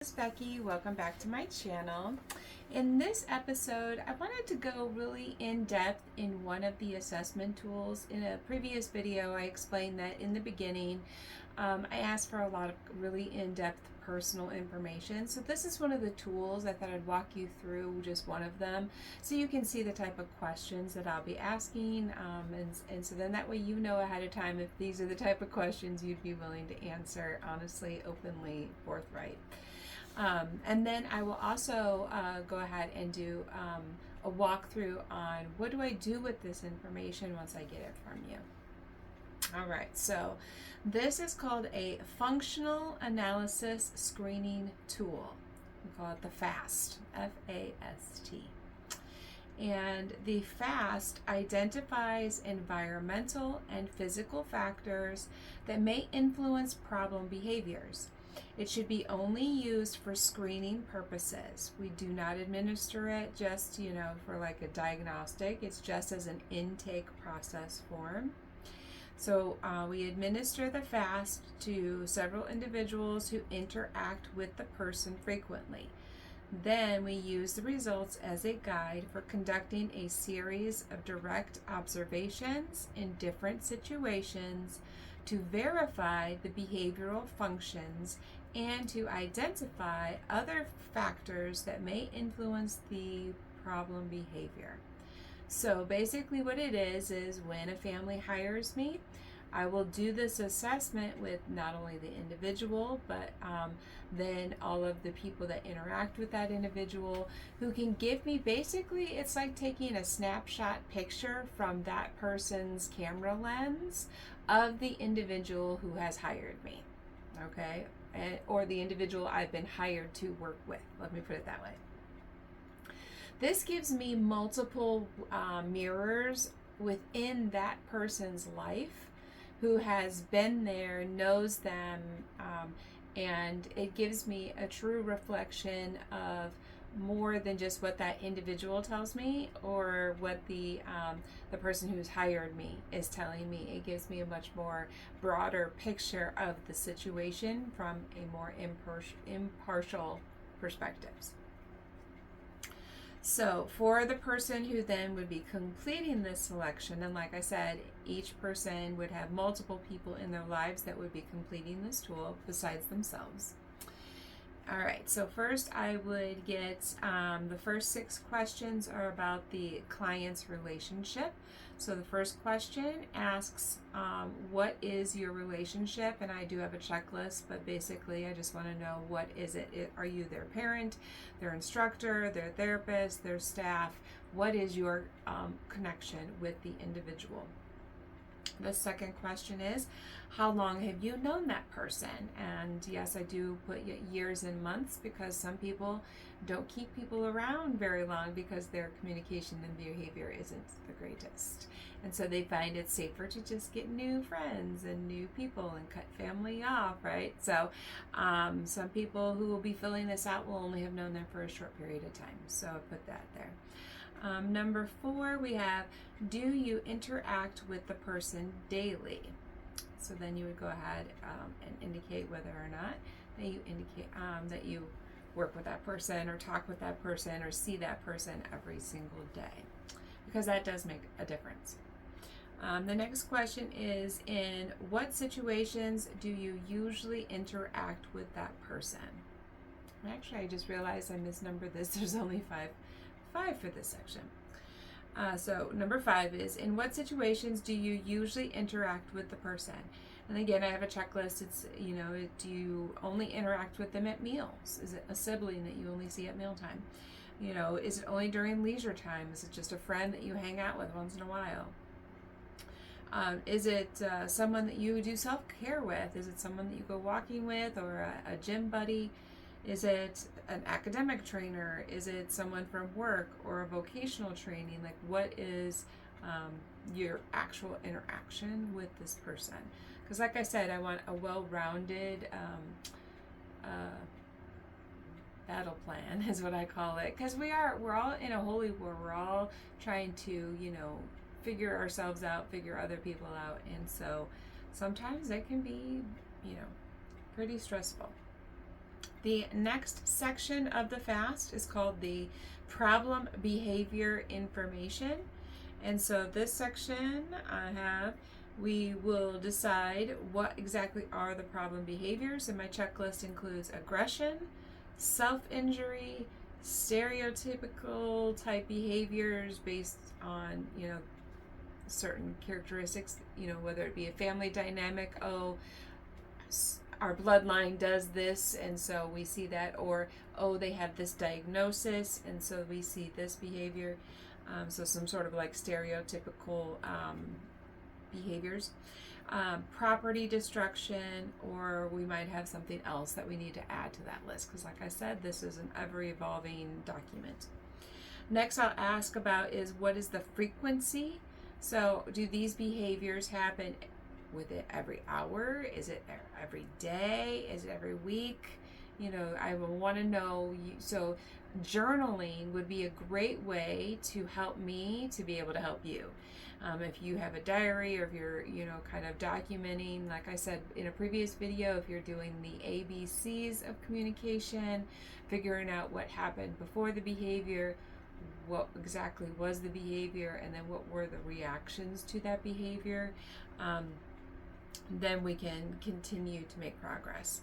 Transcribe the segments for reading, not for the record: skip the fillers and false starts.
This is Becky. Welcome back to my channel. In this episode, I wanted to go really in depth in one of the assessment tools. In a previous video, I explained that in the beginning, I asked for a lot of really in-depth personal information. So this is one of the tools. I thought I'd walk you through just one of them so you can see the type of questions that I'll be asking. And so then that way you know ahead of time if these are the type of questions you'd be willing to answer honestly, openly, forthright. And then I will also go ahead and do a walkthrough on what do I do with this information once I get it from you. All right, so this is called a functional analysis screening tool. We call it the FAST, F-A-S-T. And the FAST identifies environmental and physical factors that may influence problem behaviors. It should be only used for screening purposes. We do not administer it just, for like a diagnostic. It's just as an intake process form. So we administer the FAST to several individuals who interact with the person frequently. Then we use the results as a guide for conducting a series of direct observations in different situations to verify the behavioral functions and to identify other factors that may influence the problem behavior. So basically what it is when a family hires me, I will do this assessment with not only the individual, but then all of the people that interact with that individual who can give me, basically, it's like taking a snapshot picture from that person's camera lens of the individual who has hired me, okay? Or the individual I've been hired to work with. Let me put it that way. This gives me multiple mirrors within that person's life who has been there, knows them, and it gives me a true reflection of more than just what that individual tells me or what the person who's hired me is telling me. It gives me a much more broader picture of the situation from a more impartial perspectives. So for the person who then would be completing this selection, and like I said, each person would have multiple people in their lives that would be completing this tool besides themselves. All right, so first I would get the first 6 questions are about the client's relationship. So the first question asks, what is your relationship? And I do have a checklist, but basically I just want to know, what is it? Are you their parent, their instructor, their therapist, their staff? What is your connection with the individual? The second question is, how long have you known that person? And yes, I do put years and months because some people don't keep people around very long because their communication and behavior isn't the greatest. And so they find it safer to just get new friends and new people and cut family off, right? So some people who will be filling this out will only have known them for a short period of time. So I put that there. Number 4, we have, do you interact with the person daily? So then you would go ahead and indicate whether or not that you indicate that you work with that person or talk with that person or see that person every single day, because that does make a difference. The next question is, in what situations do you usually interact with that person? Actually, I just realized I misnumbered this. There's only five for this section. So number 5 is, in what situations do you usually interact with the person? And again, I have a checklist. It's, do you only interact with them at meals? Is it a sibling that you only see at mealtime? Is it only during leisure time? Is it just a friend that you hang out with once in a while? Is it someone that you do self-care with? Is it someone that you go walking with, or a gym buddy? Is it an academic trainer? Is it someone from work or a vocational training? Like, what is your actual interaction with this person? Because like I said, I want a well-rounded battle plan is what I call it. Because we're all in a holy war. We're all trying to, figure ourselves out, figure other people out. And so sometimes it can be, pretty stressful. The next section of the FAST is called the problem behavior information. And so this section we will decide what exactly are the problem behaviors, and my checklist includes aggression, self-injury, stereotypical type behaviors based on, certain characteristics, whether it be a family dynamic, our bloodline does this and so we see that, or they have this diagnosis and so we see this behavior. So some sort of like stereotypical behaviors. Property destruction, or we might have something else that we need to add to that list, because like I said, this is an ever-evolving document. Next I'll ask about is what is the frequency? So do these behaviors happen with it every hour? Is it every day? Is it every week? I will want to know. So journaling would be a great way to help me to be able to help you. If you have a diary, or if you're, kind of documenting, like I said in a previous video, if you're doing the ABCs of communication, figuring out what happened before the behavior, what exactly was the behavior, and then what were the reactions to that behavior, then we can continue to make progress.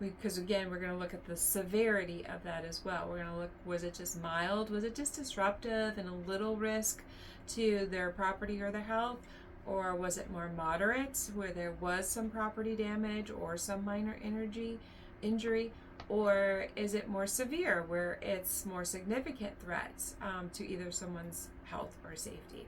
Because again, we're going to look at the severity of that as well. We're going to look, was it just mild? Was it just disruptive and a little risk to their property or their health? Or was it more moderate, where there was some property damage or some minor injury? Or is it more severe, where it's more significant threats to either someone's health or safety?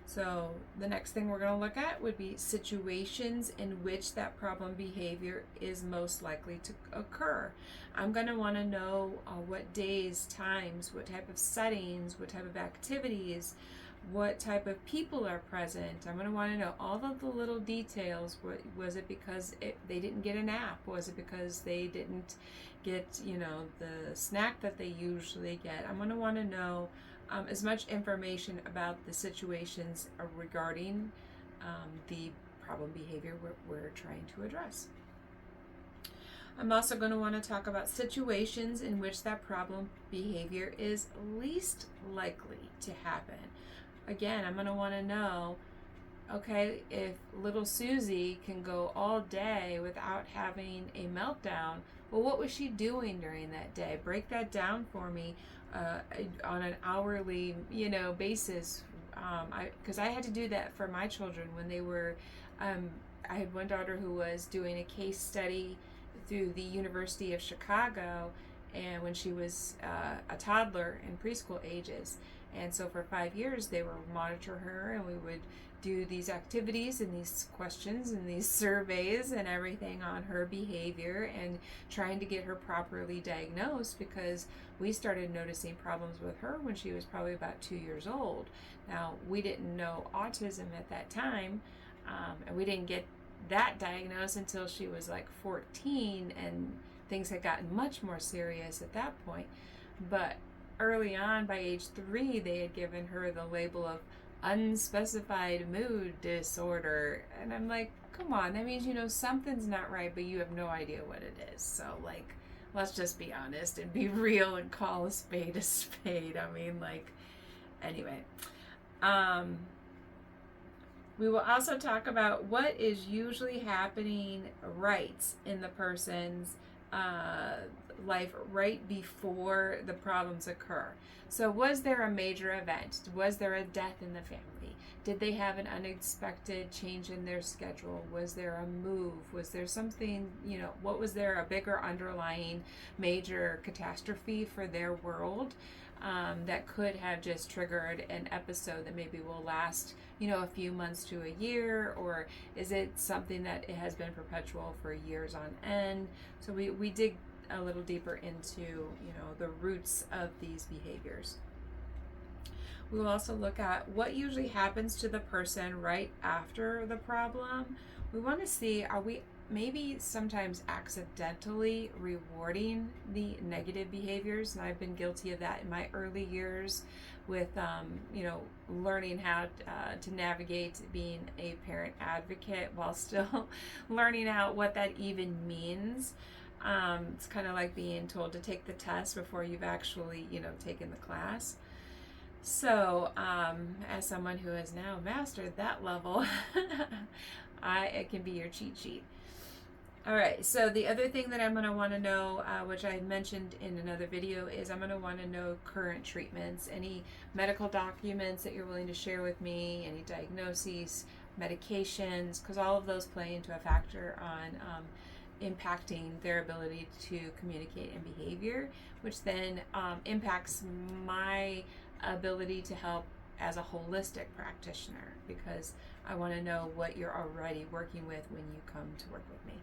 So the next thing we're going to look at would be situations in which that problem behavior is most likely to occur. I'm going to want to know what days, times, what type of settings, what type of activities, what type of people are present. I'm going to want to know all of the little details. Was it because they didn't get a nap? Was it because they didn't get, the snack that they usually get? I'm going to want to know as much information about the situations regarding the problem behavior we're trying to address. I'm also going to want to talk about situations in which that problem behavior is least likely to happen. Again, I'm going to want to know, okay, if little Susie can go all day without having a meltdown, well, what was she doing during that day? Break that down for me on an hourly, basis. Because I had to do that for my children when they were, I had one daughter who was doing a case study through the University of Chicago, and when she was a toddler in preschool ages. And so for 5 years, they would monitor her, and we would do these activities and these questions and these surveys and everything on her behavior, and trying to get her properly diagnosed, because we started noticing problems with her when she was probably about 2 years old. Now, we didn't know autism at that time, and we didn't get that diagnosed until she was like 14, and things had gotten much more serious at that point. But early on, by age 3, they had given her the label of unspecified mood disorder. And I'm like, come on, that means something's not right, but you have no idea what it is. So let's just be honest and be real and call a spade a spade. Anyway. We will also talk about what is usually happening right in the person's life right before the problems occur. So was there a major event? Was there a death in the family? Did they have an unexpected change in their schedule? Was there a move? Was there something, what was there, a bigger underlying major catastrophe for their world that could have just triggered an episode that maybe will last, a few months to a year? Or is it something that it has been perpetual for years on end? So we dig a little deeper into, the roots of these behaviors. We will also look at what usually happens to the person right after the problem. We want to see, are we maybe sometimes accidentally rewarding the negative behaviors? And I've been guilty of that in my early years with, learning how to navigate being a parent advocate while still learning out what that even means. It's kind of like being told to take the test before you've actually, taken the class. So, as someone who has now mastered that level, it can be your cheat sheet. All right, so the other thing that I'm going to want to know, which I mentioned in another video, is I'm going to want to know current treatments, any medical documents that you're willing to share with me, any diagnoses, medications, because all of those play into a factor on impacting their ability to communicate and behavior, which then impacts my ability to help as a holistic practitioner, because I want to know what you're already working with when you come to work with me.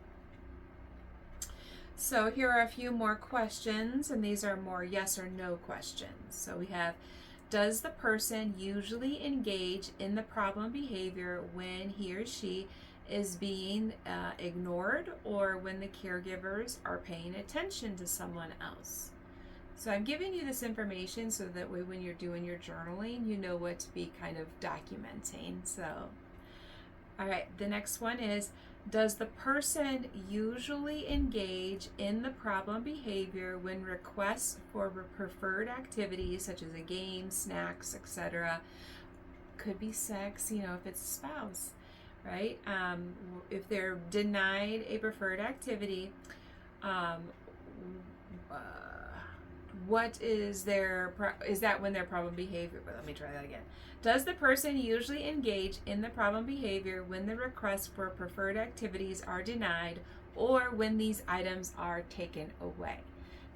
So here are a few more questions, and these are more yes or no questions. So we have, does the person usually engage in the problem behavior when he or she is being ignored, or when the caregivers are paying attention to someone else? So I'm giving you this information so that way when you're doing your journaling, you know what to be kind of documenting. So, all right, the next one is, does the person usually engage in the problem behavior when requests for preferred activities such as a game, snacks, etc., could be sex, if it's a spouse, right? If they're denied a preferred activity, what is is that when their problem behavior, but let me try that again. Does the person usually engage in the problem behavior when the requests for preferred activities are denied, or when these items are taken away?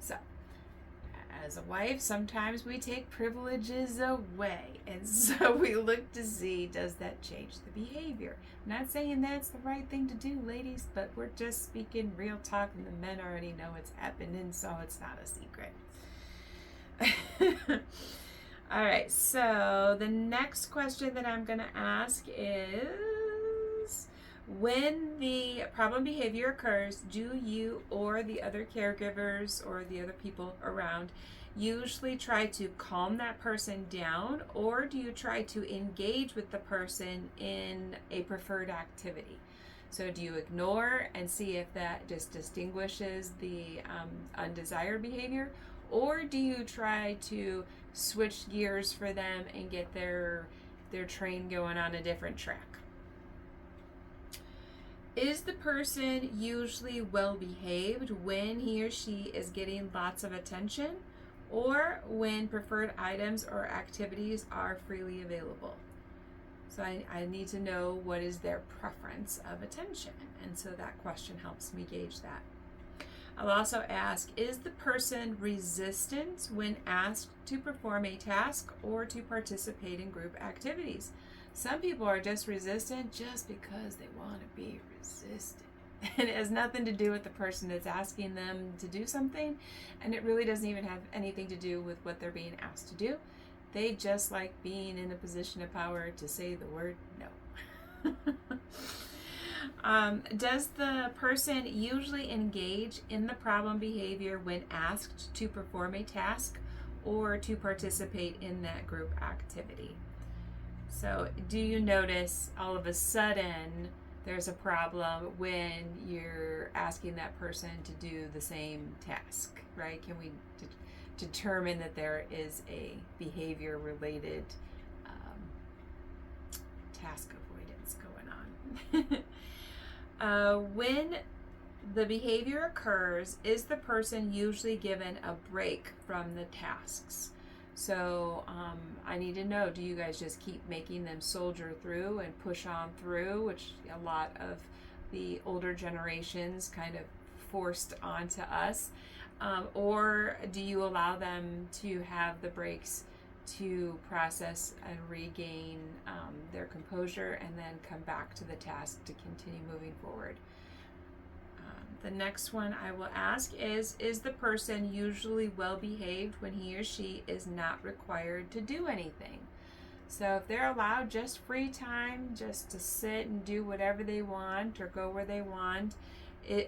So, as a wife, sometimes we take privileges away, and so we look to see, does that change the behavior? I'm not saying that's the right thing to do, ladies, but we're just speaking real talk, and the men already know it's happening, so it's not a secret. All right, so the next question that I'm going to ask is, when the problem behavior occurs, do you or the other caregivers or the other people around usually try to calm that person down, or do you try to engage with the person in a preferred activity? So do you ignore and see if that just distinguishes the undesired behavior, or do you try to switch gears for them and get their train going on a different track? Is the person usually well behaved when he or she is getting lots of attention, or when preferred items or activities are freely available? So I need to know what is their preference of attention, and so that question helps me gauge that. I'll also ask, is the person resistant when asked to perform a task or to participate in group activities? Some people are just resistant just because they want to be resistant. And it has nothing to do with the person that's asking them to do something, and it really doesn't even have anything to do with what they're being asked to do. They just like being in a position of power to say the word no. Does the person usually engage in the problem behavior when asked to perform a task or to participate in that group activity? So do you notice all of a sudden there's a problem when you're asking that person to do the same task, right? Can we determine that there is a behavior related task avoidance going on? When the behavior occurs, is the person usually given a break from the tasks? So I need to know, do you guys just keep making them soldier through and push on through, which a lot of the older generations kind of forced onto us? Or do you allow them to have the breaks to process and regain their composure and then come back to the task to continue moving forward? The next one I will ask is the person usually well behaved when he or she is not required to do anything? So if they're allowed just free time, just to sit and do whatever they want or go where they want,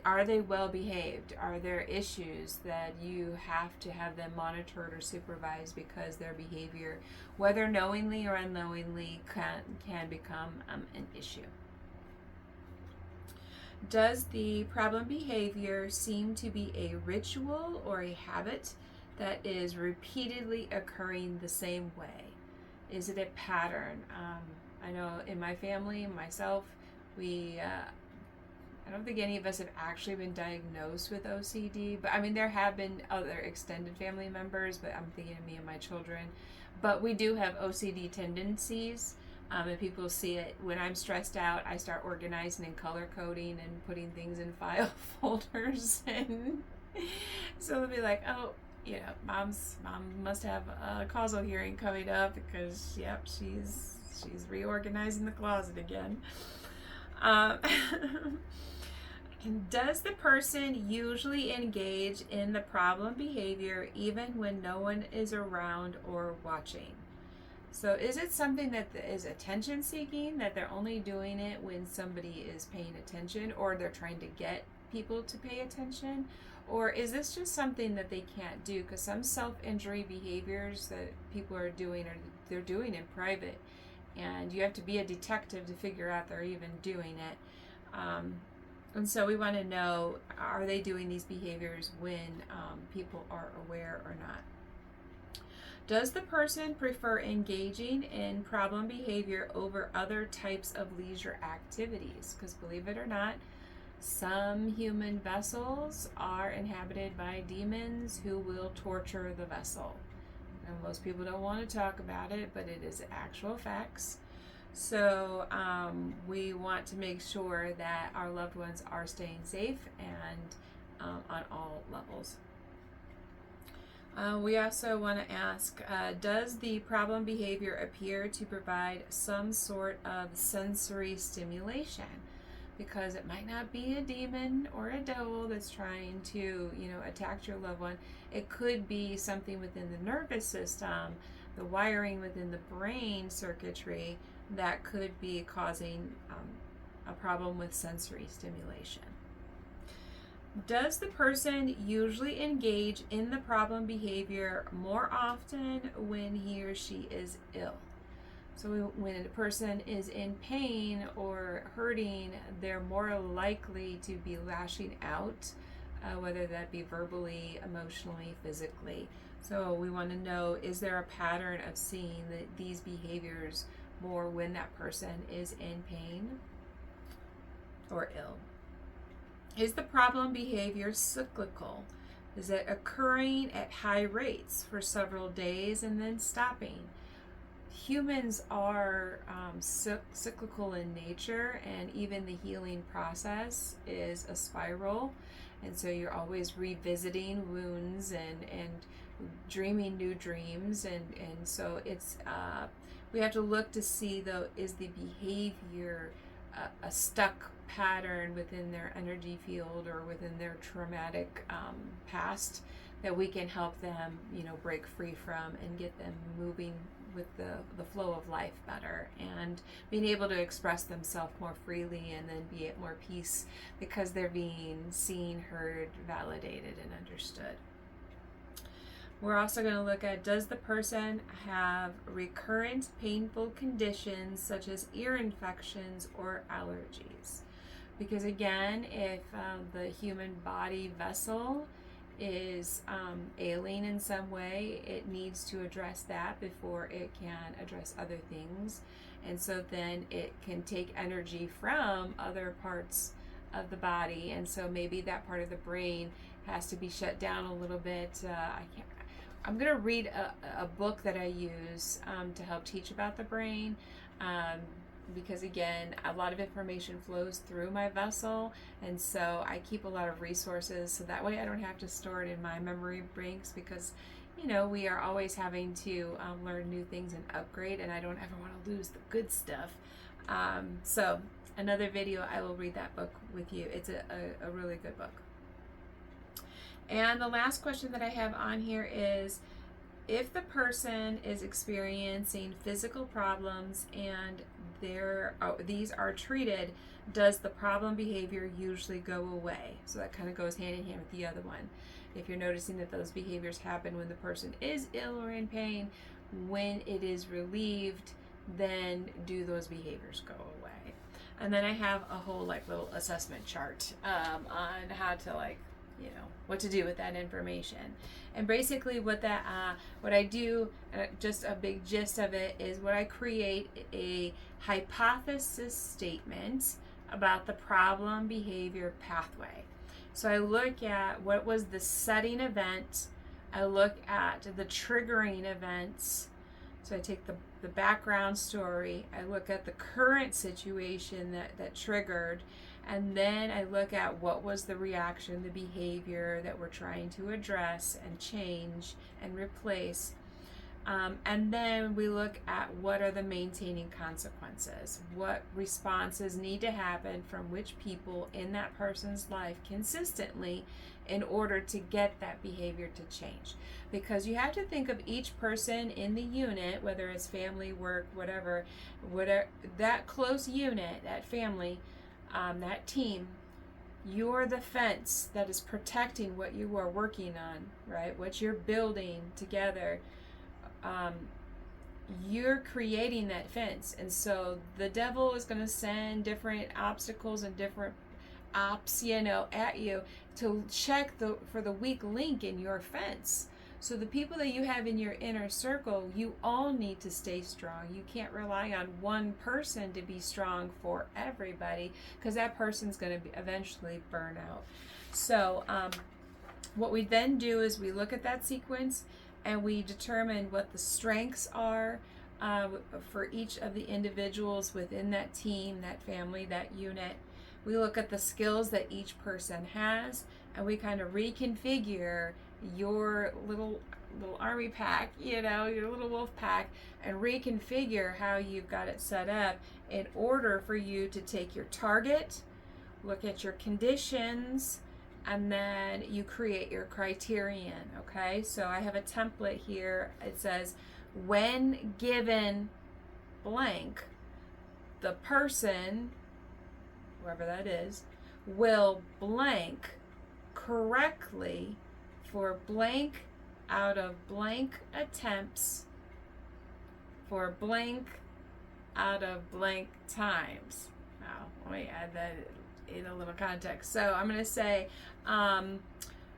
are they well behaved? Are there issues that you have to have them monitored or supervised because their behavior, whether knowingly or unknowingly, can become an issue? Does the problem behavior seem to be a ritual or a habit that is repeatedly occurring the same way? Is it a pattern? I know in my family, myself, I don't think any of us have actually been diagnosed with OCD, but I mean, there have been other extended family members, but I'm thinking of me and my children. But we do have OCD tendencies, and people see it. When I'm stressed out, I start organizing and color coding and putting things in file folders, and so they'll be like, "Oh, mom must have a causal hearing coming up because, yep, she's reorganizing the closet again." Um, And does the person usually engage in the problem behavior even when no one is around or watching? So is it something that is attention seeking, that they're only doing it when somebody is paying attention or they're trying to get people to pay attention? Or is this just something that they can't do? Because some self-injury behaviors that people are doing, or they're doing in private, and you have to be a detective to figure out they're even doing it. And so we want to know, are they doing these behaviors when people are aware or not? Does the person prefer engaging in problem behavior over other types of leisure activities? Because believe it or not, some human vessels are inhabited by demons who will torture the vessel. And most people don't want to talk about it, but it is actual facts. So we want to make sure that our loved ones are staying safe and on all levels. We also want to ask, does the problem behavior appear to provide some sort of sensory stimulation? Because it might not be a demon or a devil that's trying to, attack your loved one. It could be something within the nervous system, the wiring within the brain circuitry that could be causing a problem with sensory stimulation. Does the person usually engage in the problem behavior more often when he or she is ill? So when a person is in pain or hurting, they're more likely to be lashing out, whether that be verbally, emotionally, physically. So we want to know, is there a pattern of seeing these behaviors more when that person is in pain or ill? Is the problem behavior cyclical? Is it occurring at high rates for several days and then stopping? Humans are cyclical in nature, and even the healing process is a spiral. And so you're always revisiting wounds and dreaming new dreams. And so it's we have to look to see, though, is the behavior a stuck pattern within their energy field or within their traumatic past that we can help them, break free from and get them moving with the flow of life better and being able to express themselves more freely and then be at more peace because they're being seen, heard, validated, and understood. We're also going to look at, does the person have recurrent painful conditions such as ear infections or allergies? Because again, if the human body vessel is ailing in some way, it needs to address that before it can address other things. And so then it can take energy from other parts of the body. And so maybe that part of the brain has to be shut down a little bit. I'm going to read a book that I use to help teach about the brain. Because again, a lot of information flows through my vessel, and so I keep a lot of resources so that way I don't have to store it in my memory banks, because we are always having to learn new things and upgrade, and I don't ever want to lose the good stuff. So another video, I will read that book with you. It's a really good book. And the last question that I have on here is, if the person is experiencing physical problems and these are treated, does the problem behavior usually go away? So that kind of goes hand in hand with the other one. If you're noticing that those behaviors happen when the person is ill or in pain, when it is relieved, then do those behaviors go away? And then I have a whole like little assessment chart on how to like, you know, what to do with that information. And basically what I do, just a big gist of it, is what I create a hypothesis statement about the problem behavior pathway. So I look at what was the setting event, I look at the triggering events. So I take the background story, I look at the current situation that triggered, and then I look at what was the reaction, the behavior that we're trying to address and change and replace. And then we look at what are the maintaining consequences, what responses need to happen from which people in that person's life consistently in order to get that behavior to change. Because you have to think of each person in the unit, whether it's family, work, whatever, that close unit, that family, that team, you're the fence that is protecting what you are working on, right? What you're building together. You're creating that fence, and so the devil is going to send different obstacles and different ops, at you to check for the weak link in your fence. So the people that you have in your inner circle, you all need to stay strong. You can't rely on one person to be strong for everybody, because that person's going to eventually burn out. So what we then do is we look at that sequence and we determine what the strengths are for each of the individuals within that team, that family, that unit. We look at the skills that each person has, and we kind of reconfigure your little army pack, your little wolf pack, and reconfigure how you've got it set up in order for you to take your target, look at your conditions, and then you create your criterion. Okay, so I have a template here. It says, when given blank, the person, whoever that is, will blank correctly for blank out of blank attempts for blank out of blank times. Now, let me add that in a little context. So I'm going to say,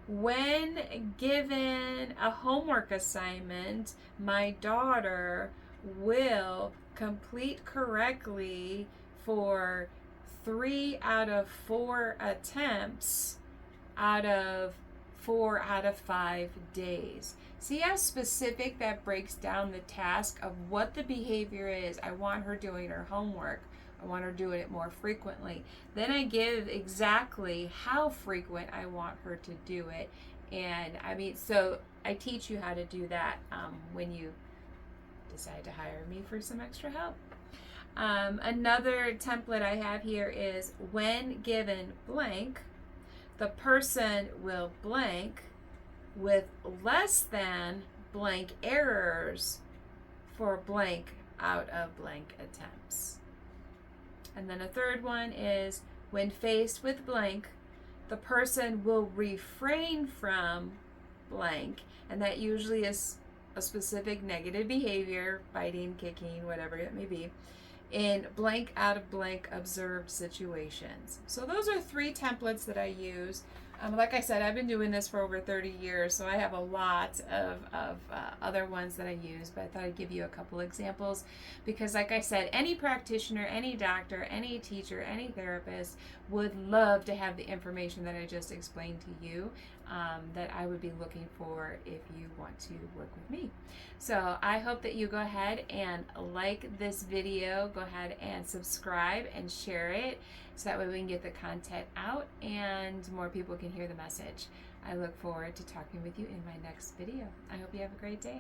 when given a homework assignment, my daughter will complete correctly for 3 out of 4 attempts out of 4 out of 5 days. See how specific that breaks down the task of what the behavior is. I want her doing her homework. I want her doing it more frequently. Then I give exactly how frequent I want her to do it. And so I teach you how to do that when you decide to hire me for some extra help. Another template I have here is, when given blank, the person will blank with less than blank errors for blank out of blank attempts. And then a third one is, when faced with blank, the person will refrain from blank, and that usually is a specific negative behavior, biting, kicking, whatever it may be, in blank out of blank observed situations. So those are 3 templates that I use. Like I said, I've been doing this for over 30 years, so I have a lot of other ones that I use, but I thought I'd give you a couple examples because, like I said, any practitioner, any doctor, any teacher, any therapist would love to have the information that I just explained to you, that I would be looking for if you want to work with me. So I hope that you go ahead and like this video, go ahead and subscribe and share it, so that way we can get the content out and more people can hear the message. I look forward to talking with you in my next video. I hope you have a great day.